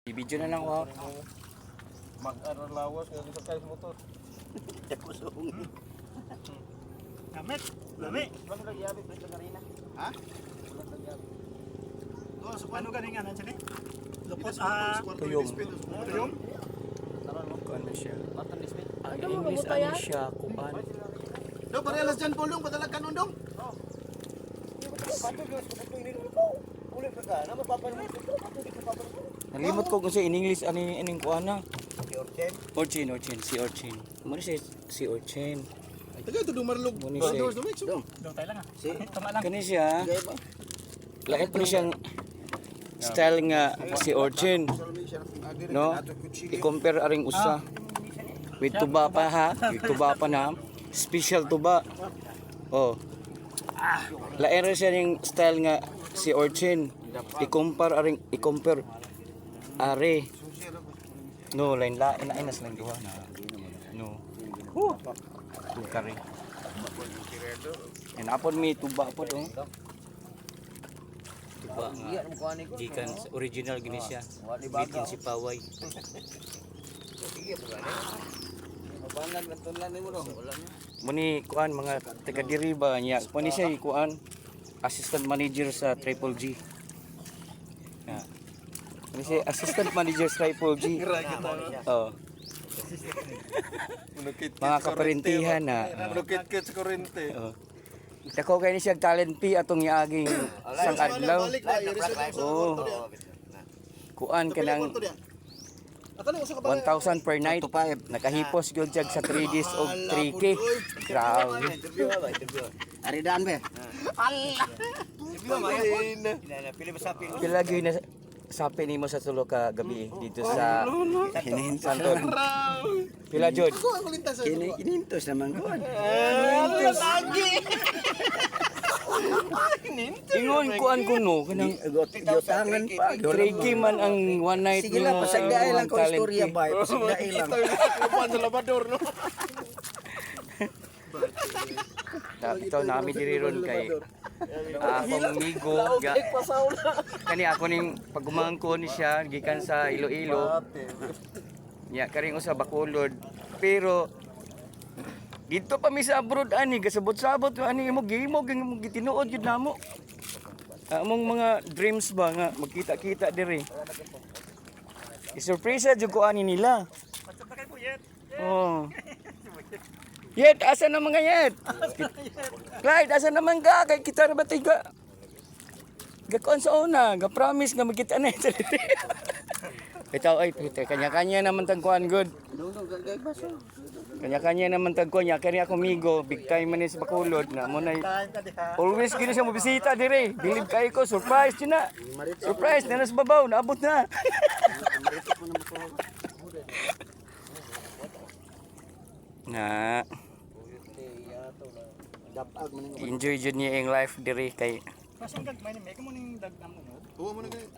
I-video na lang ako. Mag-aralawas nga sa kayo motor. Kusong. Gamit. Lami. Wala lagi abi pwede karina. Ha? Wala lagi abi. Oh, so paano galing nga nandiyan eh? Lupot Tuyong. tuyong. Kuan na siya. Batan display. Ang English ano siya, kuan. Do parelas dyan polong padala kanon dong. Nalimot ko kung sa in English ano yung kuan na. Orchin, si Orchin. Muna si Orchin. Taga ito dumarlog. Muna Doors siya. na mix. Doon tayo lang ah. Tama lang. Kani siya. Lahat po siyang style nga si Orchin. No? I-compare aring usa. With tuba pa ha. With tuba pa na. Special tuba. Oh. Laera siya yung style nga si Orchin. I-compare are. No, lain nas lang duha na. No. Kari. And apon mi tuba po dong. Tuba nga. Gikan original gini siya. Bitin si Paway. Muni kuan mga taga diri ba niya. Muni siya kuan assistant manager sa Triple G. Ya. Muni siya assistant manager sa Triple G. Oh. Mga kaparentihan na. Lukit-kit sa kurente. Oh. Dako kay ni siya talent fee atong iaging sang adlaw. Oh. Kuan kanang 1,000 per night. Nakahipos gyud jag sa 3 days og 3K. Grabe. Ari daan be. Pila gyud na sapi nimo sa tulo ka gabi dito sa Santon. Pila jud? Kinintos naman ko. Ingon kuan kuno kanang Giyotangan pa. 3K man ang one night Sige lang, nimo sa pasagdaay lang ko talent istorya fee. ba? Pasagdaay lang. Kupan sa labador no. Ito nami diri ron kay akong migo kani ako ning pagumangan ko ni siya gikan sa Iloilo. Ya karing usa Bacolod pero dito pa mi sa abroad ani gasabot-sabot ani mo gitinuod gid namo. Among mga dreams ba nga magkita-kita diri. Isurpresa jud ko ani nila. Basta kay Puyet. Oh. Yet, asa na mga yet? Clyde, asa naman ka? Kay kita na ba tiga? Gakon sa una, ga-promise nga magkita na ito. Ito, ay, kanya-kanya naman tagkuhan, good. Kanya-kanya naman tagkuhan, yakari ako migo, bigkay man sa Bacolod, na mo na, always gini siya mabisita dire. Bilib kayo ko, surprise yun na. Surprise, na nasa babaw, naabot na. Na enjoy jud niya ang life diri kay Kasi ang gagmay ni Mega mo ning dagdam mo. Huwag mo na ganyan.